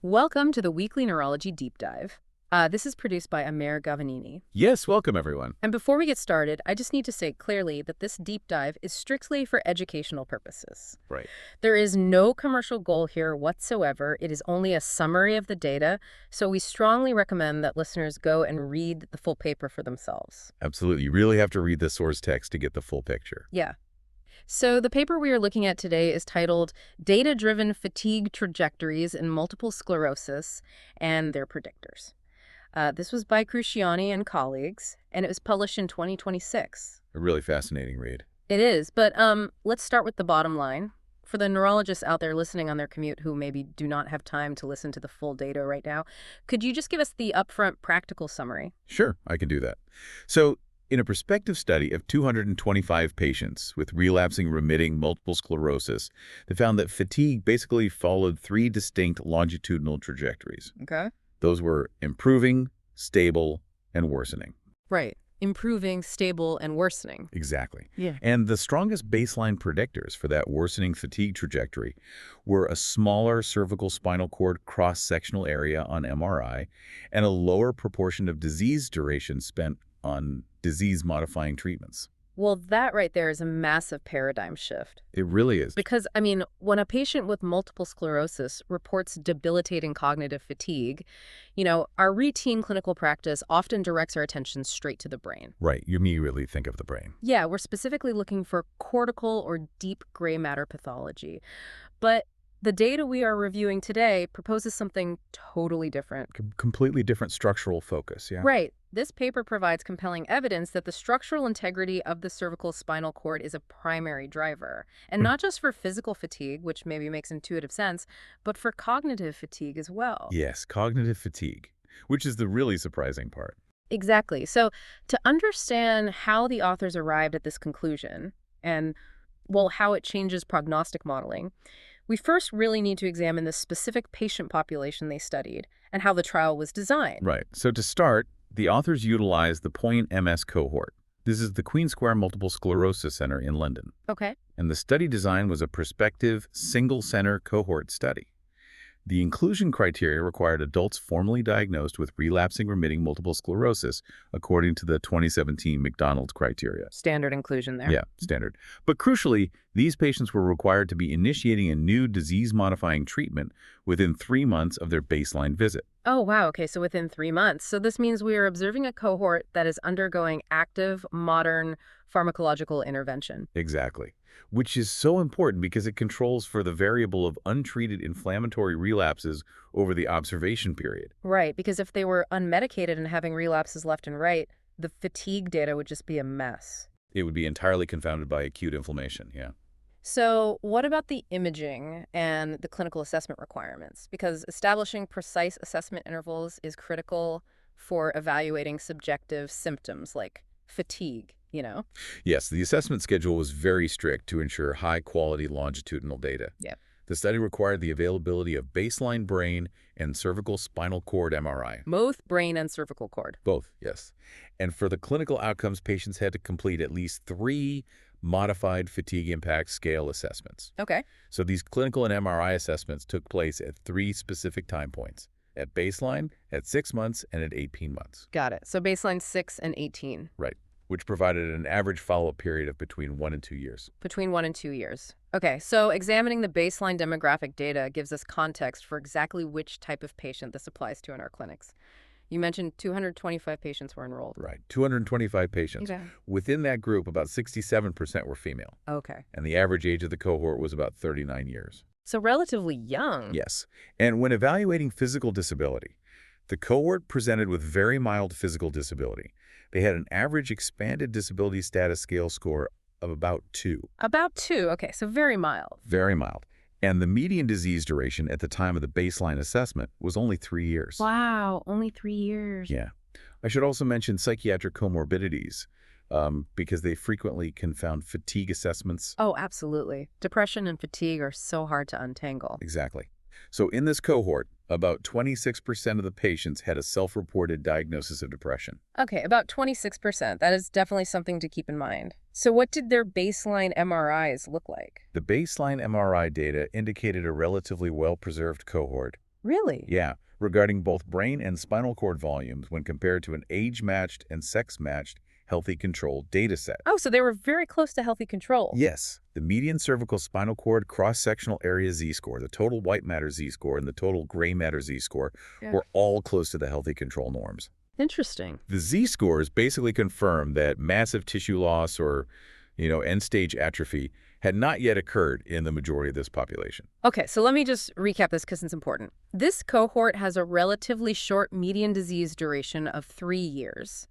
Welcome to the Weekly Neurology Deep Dive. This is produced by Amer Gavanini. Yes, welcome everyone. And before we get started, I just need to say clearly that this deep dive is strictly for educational purposes. Right. There is no commercial goal here whatsoever. It is only a summary of the data, so we strongly recommend that listeners go and read the full paper for themselves. Absolutely. You really have to read the source text to get the full picture. Yeah. So the paper we are looking at today is titled Data-Driven Fatigue Trajectories in Multiple Sclerosis and Their Predictors. This was by Cruciani and colleagues, and it was published in 2026. A really fascinating read. It is, but let's start with the bottom line. For the neurologists out there listening on their commute who maybe do not have time to listen to the full data right now, could you just give us the upfront practical summary? Sure, I can do that. So, in a prospective study of 225 patients with relapsing-remitting multiple sclerosis, they found that fatigue basically followed three distinct longitudinal trajectories. Okay. Those were improving, stable, and worsening. Right. Improving, stable, and worsening. Exactly. Yeah. And the strongest baseline predictors for that worsening fatigue trajectory were a smaller cervical spinal cord cross-sectional area on MRI and a lower proportion of disease duration spent on disease-modifying treatments. Well, that right there is a massive paradigm shift. It really is. Because, I mean, when a patient with multiple sclerosis reports debilitating cognitive fatigue, our routine clinical practice often directs our attention straight to the brain. Right. You immediately think of the brain. Yeah, we're specifically looking for cortical or deep gray matter pathology. But the data we are reviewing today proposes something totally different. Completely different structural focus, yeah? Right. This paper provides compelling evidence that the structural integrity of the cervical spinal cord is a primary driver. And not just for physical fatigue, which maybe makes intuitive sense, but for cognitive fatigue as well. Yes, cognitive fatigue, which is the really surprising part. Exactly. So to understand how the authors arrived at this conclusion and, well, how it changes prognostic modeling, we first really need to examine the specific patient population they studied and how the trial was designed. Right. So to start, the authors utilized the Point MS cohort. This is the Queen Square Multiple Sclerosis Center in London. Okay. And the study design was a prospective single-center cohort study. The inclusion criteria required adults formally diagnosed with relapsing-remitting multiple sclerosis, according to the 2017 McDonald's criteria. Standard inclusion there. Yeah, standard. But crucially, these patients were required to be initiating a new disease-modifying treatment within 3 months of their baseline visit. Oh, wow. Okay, so within 3 months. So this means we are observing a cohort that is undergoing active, modern pharmacological intervention. Exactly. Which is so important because it controls for the variable of untreated inflammatory relapses over the observation period. Right, because if they were unmedicated and having relapses left and right, the fatigue data would just be a mess. It would be entirely confounded by acute inflammation, yeah. So what about the imaging and the clinical assessment requirements? Because establishing precise assessment intervals is critical for evaluating subjective symptoms like fatigue, Yes, the assessment schedule was very strict to ensure high-quality longitudinal data. Yeah. The study required the availability of baseline brain and cervical spinal cord MRI. Both brain and cervical cord. Both, yes. And for the clinical outcomes, patients had to complete at least 3 modified fatigue impact scale assessments. Okay. So these clinical and MRI assessments took place at 3 specific time points: at baseline, at 6 months, and at 18 months. Got it. So baseline 6 and 18. Right, which provided an average follow-up period of between 1 and 2 years. Between 1 and 2 years. Okay, so examining the baseline demographic data gives us context for exactly which type of patient this applies to in our clinics. You mentioned 225 patients were enrolled. Right, 225 patients. Okay. Within that group, about 67% were female, Okay. and the average age of the cohort was about 39 years. So relatively young. Yes, and when evaluating physical disability, the cohort presented with very mild physical disability. They had an average expanded disability status scale score of about 2. About 2. Okay, so very mild. Very mild. And the median disease duration at the time of the baseline assessment was only 3 years. Wow, only 3 years. Yeah. I should also mention psychiatric comorbidities because they frequently confound fatigue assessments. Oh, absolutely. Depression and fatigue are so hard to untangle. Exactly. So in this cohort, about 26% of the patients had a self-reported diagnosis of depression. Okay, about 26%. That is definitely something to keep in mind. So what did their baseline MRIs look like? The baseline MRI data indicated a relatively well-preserved cohort Really? Yeah, regarding both brain and spinal cord volumes when compared to an age-matched and sex-matched healthy control data set. Oh, so they were very close to healthy control. Yes, the median cervical spinal cord cross-sectional area z-score, the total white matter z-score, and the total gray matter z-score Yeah. were all close to the healthy control norms. Interesting. The z-scores basically confirm that massive tissue loss or, end-stage atrophy had not yet occurred in the majority of this population. Okay, so let me just recap this because it's important. This cohort has a relatively short median disease duration of 3 years.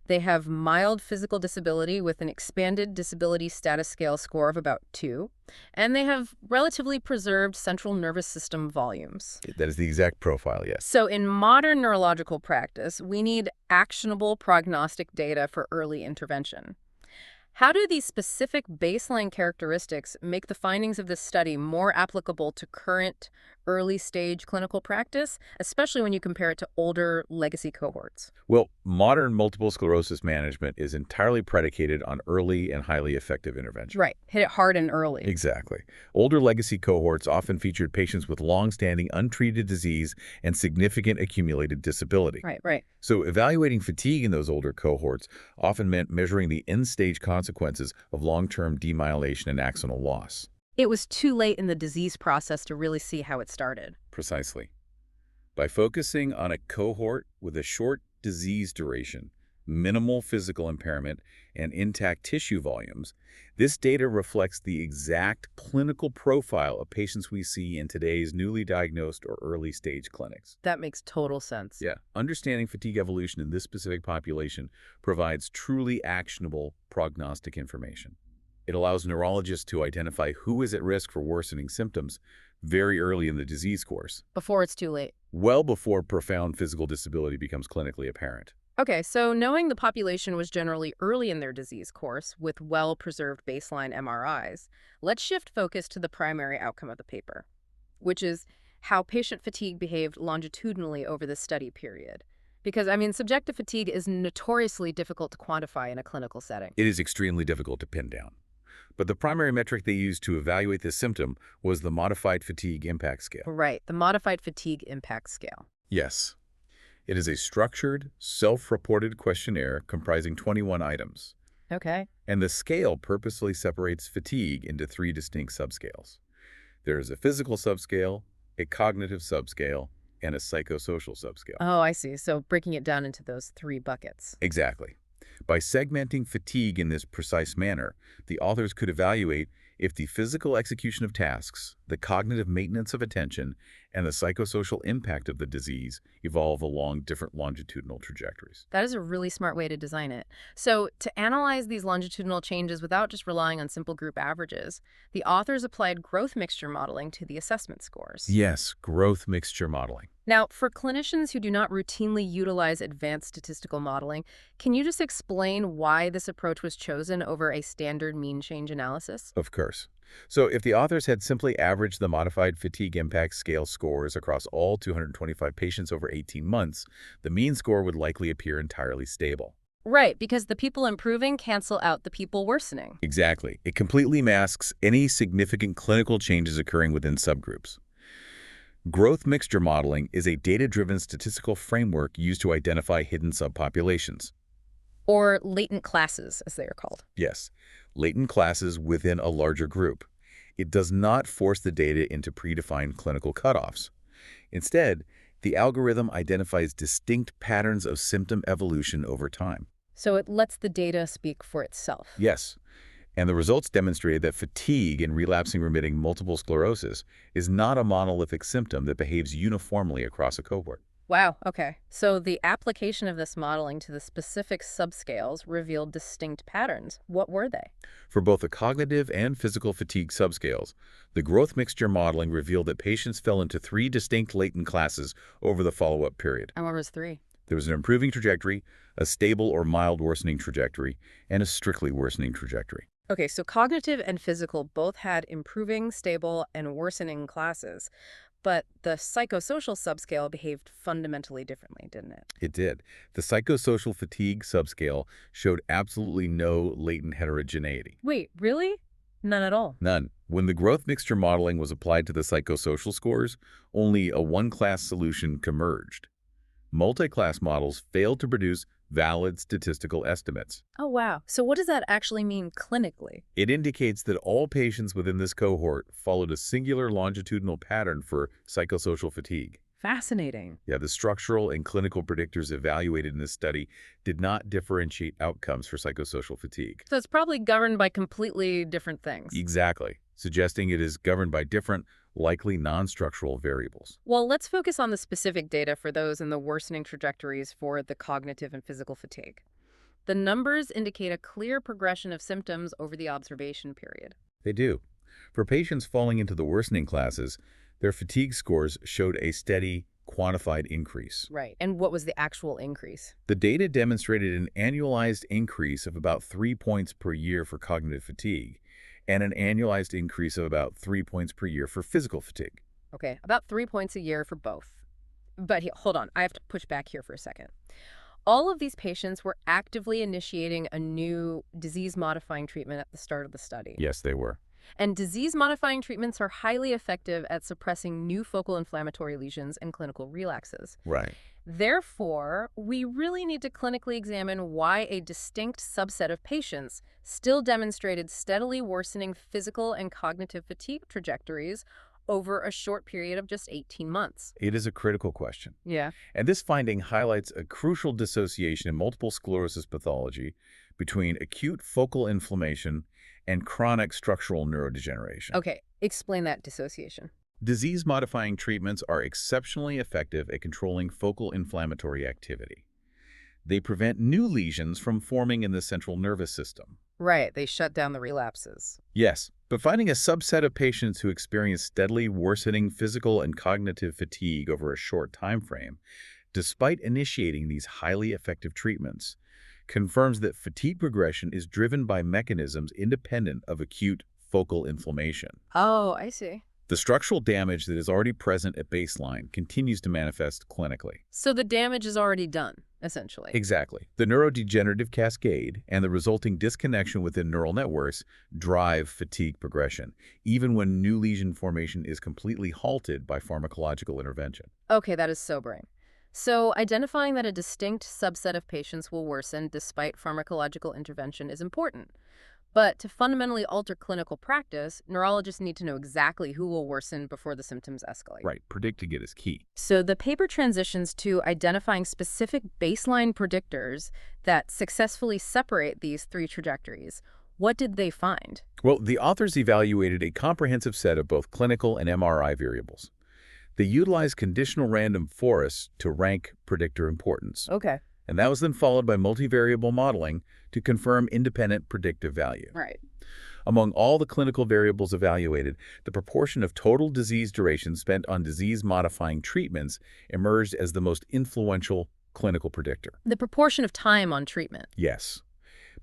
They have mild physical disability with an expanded disability status scale score of about 2, and they have relatively preserved central nervous system volumes. That is the exact profile, yes. So in modern neurological practice, we need actionable prognostic data for early intervention. How do these specific baseline characteristics make the findings of this study more applicable to current early-stage clinical practice, especially when you compare it to older legacy cohorts? Well, modern multiple sclerosis management is entirely predicated on early and highly effective intervention. Right. Hit it hard and early. Exactly. Older legacy cohorts often featured patients with long-standing untreated disease and significant accumulated disability. Right, right. So evaluating fatigue in those older cohorts often meant measuring the end-stage consequences of long-term demyelation and axonal loss. It was too late in the disease process to really see how it started. Precisely. By focusing on a cohort with a short disease duration, minimal physical impairment, and intact tissue volumes, this data reflects the exact clinical profile of patients we see in today's newly diagnosed or early-stage clinics. That makes total sense. Yeah, understanding fatigue evolution in this specific population provides truly actionable prognostic information. It allows neurologists to identify who is at risk for worsening symptoms very early in the disease course, Before it's too late. well before profound physical disability becomes clinically apparent. Okay, so knowing the population was generally early in their disease course with well-preserved baseline MRIs, let's shift focus to the primary outcome of the paper, which is how patient fatigue behaved longitudinally over the study period. Because, subjective fatigue is notoriously difficult to quantify in a clinical setting. It is extremely difficult to pin down. But the primary metric they used to evaluate this symptom was the Modified Fatigue Impact Scale. Right, the Modified Fatigue Impact Scale. Yes. It is a structured, self-reported questionnaire comprising 21 items. Okay. And the scale purposely separates fatigue into 3 distinct subscales. There is a physical subscale, a cognitive subscale, and a psychosocial subscale. Oh, I see. So breaking it down into those 3 buckets. Exactly. By segmenting fatigue in this precise manner, the authors could evaluate if the physical execution of tasks, the cognitive maintenance of attention, and the psychosocial impact of the disease evolve along different longitudinal trajectories. That is a really smart way to design it. So to analyze these longitudinal changes without just relying on simple group averages, the authors applied growth mixture modeling to the assessment scores. Yes, growth mixture modeling. Now, for clinicians who do not routinely utilize advanced statistical modeling, can you just explain why this approach was chosen over a standard mean change analysis? Of course. So if the authors had simply averaged the Modified Fatigue Impact Scale scores across all 225 patients over 18 months, the mean score would likely appear entirely stable. Right, because the people improving cancel out the people worsening. Exactly. It completely masks any significant clinical changes occurring within subgroups. Growth mixture modeling is a data-driven statistical framework used to identify hidden subpopulations. Or latent classes, as they are called. Yes, latent classes within a larger group. It does not force the data into predefined clinical cutoffs. Instead, the algorithm identifies distinct patterns of symptom evolution over time. So it lets the data speak for itself. Yes, and the results demonstrated that fatigue in relapsing-remitting multiple sclerosis is not a monolithic symptom that behaves uniformly across a cohort. Wow, okay. So the application of this modeling to the specific subscales revealed distinct patterns. What were they? For both the cognitive and physical fatigue subscales, the growth mixture modeling revealed that patients fell into 3 distinct latent classes over the follow-up period. And what was 3? There was an improving trajectory, a stable or mild worsening trajectory, and a strictly worsening trajectory. Okay, so cognitive and physical both had improving, stable, and worsening classes. But the psychosocial subscale behaved fundamentally differently, didn't it? It did. The psychosocial fatigue subscale showed absolutely no latent heterogeneity. Wait, really? None at all. None. When the growth mixture modeling was applied to the psychosocial scores, only a one-class solution emerged. Multi-class models failed to produce valid statistical estimates. Oh, wow. So what does that actually mean clinically? It indicates that all patients within this cohort followed a singular longitudinal pattern for psychosocial fatigue. Fascinating. Yeah, the structural and clinical predictors evaluated in this study did not differentiate outcomes for psychosocial fatigue. So it's probably governed by completely different things. Exactly, suggesting it is governed by different, likely non-structural variables. Well, let's focus on the specific data for those in the worsening trajectories for the cognitive and physical fatigue. The numbers indicate a clear progression of symptoms over the observation period. They do. For patients falling into the worsening classes, their fatigue scores showed a steady, quantified increase. Right. And what was the actual increase? The data demonstrated an annualized increase of about 3 points per year for cognitive fatigue and an annualized increase of about 3 points per year for physical fatigue. Okay, about 3 points a year for both. But hold on, I have to push back here for a second. All of these patients were actively initiating a new disease-modifying treatment at the start of the study. Yes, they were. And disease-modifying treatments are highly effective at suppressing new focal inflammatory lesions and clinical relapses. Right. Therefore, we really need to clinically examine why a distinct subset of patients still demonstrated steadily worsening physical and cognitive fatigue trajectories over a short period of just 18 months. It is a critical question. Yeah. And this finding highlights a crucial dissociation in multiple sclerosis pathology between acute focal inflammation and chronic structural neurodegeneration. Okay, explain that dissociation. Disease-modifying treatments are exceptionally effective at controlling focal inflammatory activity. They prevent new lesions from forming in the central nervous system. Right, they shut down the relapses. Yes, but finding a subset of patients who experience steadily worsening physical and cognitive fatigue over a short time frame, despite initiating these highly effective treatments, confirms that fatigue progression is driven by mechanisms independent of acute focal inflammation. Oh, I see. The structural damage that is already present at baseline continues to manifest clinically. So the damage is already done, essentially. Exactly. The neurodegenerative cascade and the resulting disconnection within neural networks drive fatigue progression, even when new lesion formation is completely halted by pharmacological intervention. Okay, that is sobering. So identifying that a distinct subset of patients will worsen despite pharmacological intervention is important. But to fundamentally alter clinical practice, neurologists need to know exactly who will worsen before the symptoms escalate. Right, predicting it is key. So the paper transitions to identifying specific baseline predictors that successfully separate these three trajectories. What did they find? Well, the authors evaluated a comprehensive set of both clinical and MRI variables. They utilized conditional random forests to rank predictor importance. Okay. And that was then followed by multivariable modeling to confirm independent predictive value. Right. Among all the clinical variables evaluated, the proportion of total disease duration spent on disease-modifying treatments emerged as the most influential clinical predictor. The proportion of time on treatment. Yes.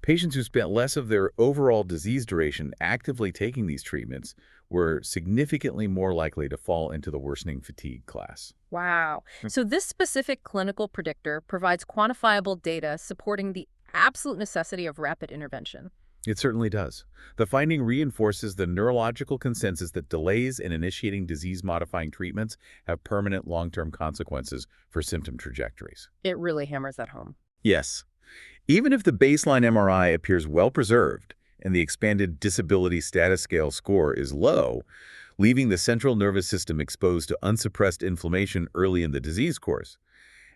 Patients who spent less of their overall disease duration actively taking these treatments were significantly more likely to fall into the worsening fatigue class. Wow. So this specific clinical predictor provides quantifiable data supporting the absolute necessity of rapid intervention. It certainly does. The finding reinforces the neurological consensus that delays in initiating disease-modifying treatments have permanent long-term consequences for symptom trajectories. It really hammers that home. Yes. Even if the baseline MRI appears well-preserved and the expanded disability status scale score is low, leaving the central nervous system exposed to unsuppressed inflammation early in the disease course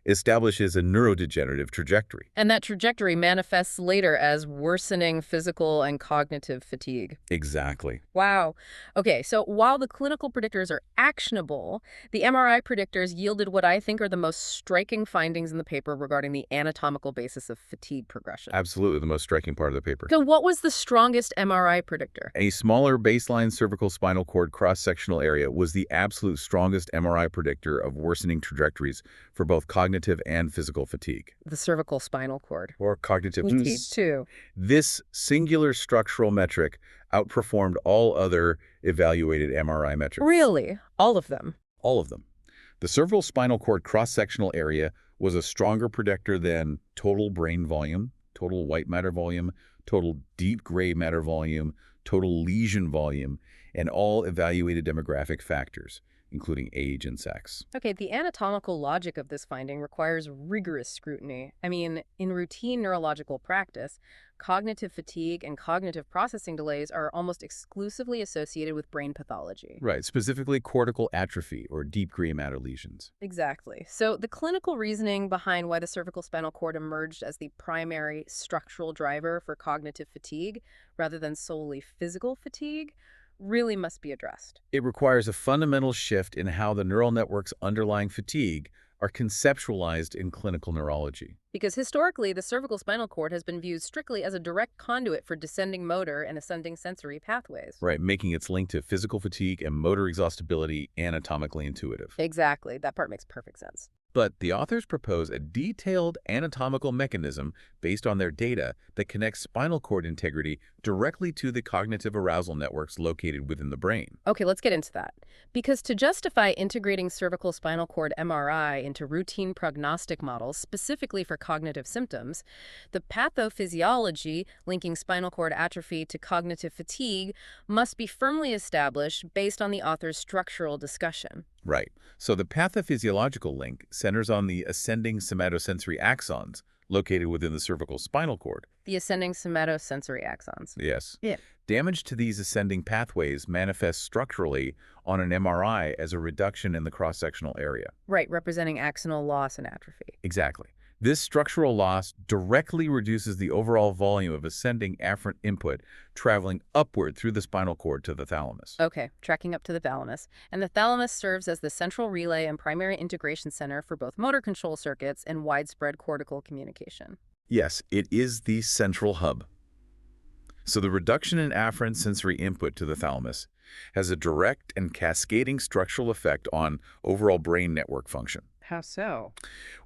establishes a neurodegenerative trajectory. And that trajectory manifests later as worsening physical and cognitive fatigue. Exactly. Wow. Okay, so while the clinical predictors are actionable, the MRI predictors yielded what I think are the most striking findings in the paper regarding the anatomical basis of fatigue progression. Absolutely the most striking part of the paper. So what was the strongest MRI predictor? A smaller baseline cervical spinal cord cross-sectional area was the absolute strongest MRI predictor of worsening trajectories for both cognitive and physical fatigue. The cervical spinal cord. Or cognitive. Me too. This singular structural metric outperformed all other evaluated MRI metrics. Really? All of them? All of them. The cervical spinal cord cross-sectional area was a stronger predictor than total brain volume, total white matter volume, total deep gray matter volume, total lesion volume, and all evaluated demographic factors, including age and sex. Okay, the anatomical logic of this finding requires rigorous scrutiny. I mean, in routine neurological practice, cognitive fatigue and cognitive processing delays are almost exclusively associated with brain pathology. Right, specifically cortical atrophy or deep gray matter lesions. Exactly. So the clinical reasoning behind why the cervical spinal cord emerged as the primary structural driver for cognitive fatigue rather than solely physical fatigue really must be addressed. It requires a fundamental shift in how the neural networks underlying fatigue are conceptualized in clinical neurology. Because historically, the cervical spinal cord has been viewed strictly as a direct conduit for descending motor and ascending sensory pathways. Right, making its link to physical fatigue and motor exhaustibility anatomically intuitive. Exactly. That part makes perfect sense. But the authors propose a detailed anatomical mechanism based on their data that connects spinal cord integrity directly to the cognitive arousal networks located within the brain. Okay, let's get into that. Because to justify integrating cervical spinal cord MRI into routine prognostic models specifically for cognitive symptoms, the pathophysiology linking spinal cord atrophy to cognitive fatigue must be firmly established based on the author's structural discussion. Right. So the pathophysiological link centers on the ascending somatosensory axons located within the cervical spinal cord. The ascending somatosensory axons. Yes. Yeah. Damage to these ascending pathways manifests structurally on an MRI as a reduction in the cross-sectional area. Right, representing axonal loss and atrophy. Exactly. This structural loss directly reduces the overall volume of ascending afferent input traveling upward through the spinal cord to the thalamus. Okay, tracking up to the thalamus. And the thalamus serves as the central relay and primary integration center for both motor control circuits and widespread cortical communication. Yes, it is the central hub. So the reduction in afferent sensory input to the thalamus has a direct and cascading structural effect on overall brain network function. How so?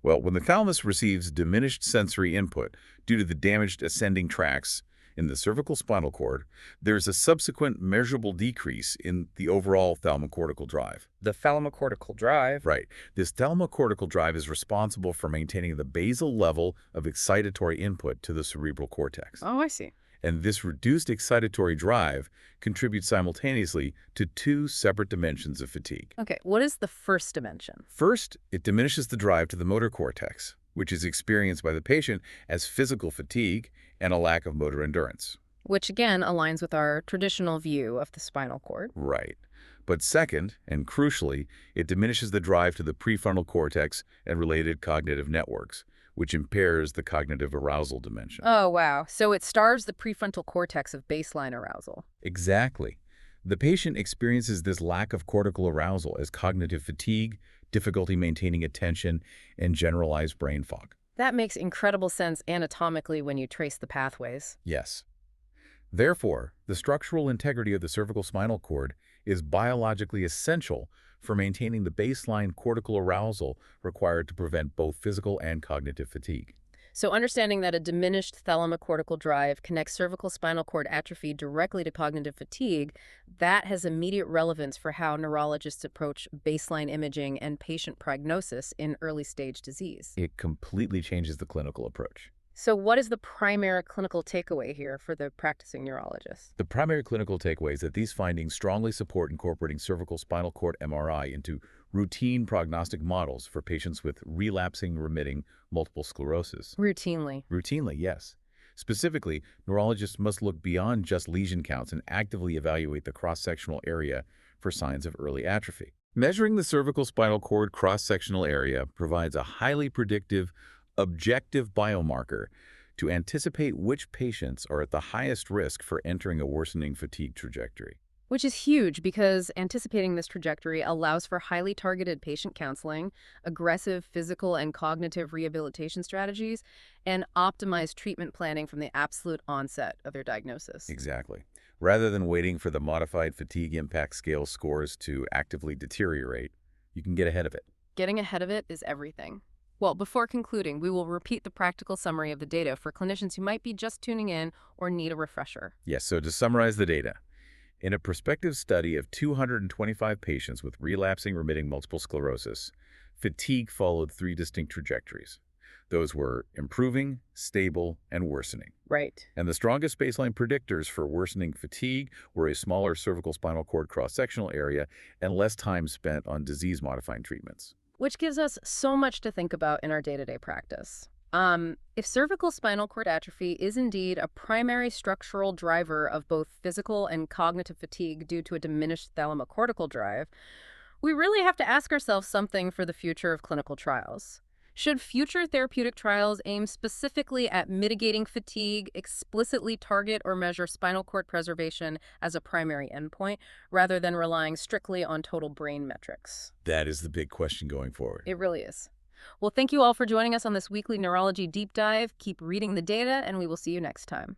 Well, when the thalamus receives diminished sensory input due to the damaged ascending tracts in the cervical spinal cord, there's a subsequent measurable decrease in the overall thalamocortical drive. The thalamocortical drive. Right. This thalamocortical drive is responsible for maintaining the basal level of excitatory input to the cerebral cortex. Oh, I see. And this reduced excitatory drive contributes simultaneously to two separate dimensions of fatigue. Okay, what is the first dimension? First, it diminishes the drive to the motor cortex, which is experienced by the patient as physical fatigue and a lack of motor endurance. Which again aligns with our traditional view of the spinal cord. Right. But second, and crucially, it diminishes the drive to the prefrontal cortex and related cognitive networks, which impairs the cognitive arousal dimension. Oh, wow. So it starves the prefrontal cortex of baseline arousal. Exactly. The patient experiences this lack of cortical arousal as cognitive fatigue, difficulty maintaining attention, and generalized brain fog. That makes incredible sense anatomically when you trace the pathways. Yes. Therefore, the structural integrity of the cervical spinal cord is biologically essential for maintaining the baseline cortical arousal required to prevent both physical and cognitive fatigue. So understanding that a diminished thalamocortical drive connects cervical spinal cord atrophy directly to cognitive fatigue, that has immediate relevance for how neurologists approach baseline imaging and patient prognosis in early-stage disease. It completely changes the clinical approach. So what is the primary clinical takeaway here for the practicing neurologist? The primary clinical takeaway is that these findings strongly support incorporating cervical spinal cord MRI into routine prognostic models for patients with relapsing-remitting multiple sclerosis. Routinely. Routinely, yes. Specifically, neurologists must look beyond just lesion counts and actively evaluate the cross-sectional area for signs of early atrophy. Measuring the cervical spinal cord cross-sectional area provides a highly predictive, objective biomarker to anticipate which patients are at the highest risk for entering a worsening fatigue trajectory. Which is huge because anticipating this trajectory allows for highly targeted patient counseling, aggressive physical and cognitive rehabilitation strategies, and optimized treatment planning from the absolute onset of their diagnosis. Exactly. Rather than waiting for the modified fatigue impact scale scores to actively deteriorate, you can get ahead of it. Getting ahead of it is everything. Well, before concluding, we will repeat the practical summary of the data for clinicians who might be just tuning in or need a refresher. Yes, so to summarize the data, in a prospective study of 225 patients with relapsing-remitting multiple sclerosis, fatigue followed three distinct trajectories. Those were improving, stable, and worsening. Right. And the strongest baseline predictors for worsening fatigue were a smaller cervical spinal cord cross-sectional area and less time spent on disease-modifying treatments. Which gives us so much to think about in our day-to-day practice. If cervical spinal cord atrophy is indeed a primary structural driver of both physical and cognitive fatigue due to a diminished thalamocortical drive, we really have to ask ourselves something for the future of clinical trials. Should future therapeutic trials aim specifically at mitigating fatigue, explicitly target or measure spinal cord preservation as a primary endpoint, rather than relying strictly on total brain metrics? That is the big question going forward. It really is. Well, thank you all for joining us on this weekly neurology deep dive. Keep reading the data, and we will see you next time.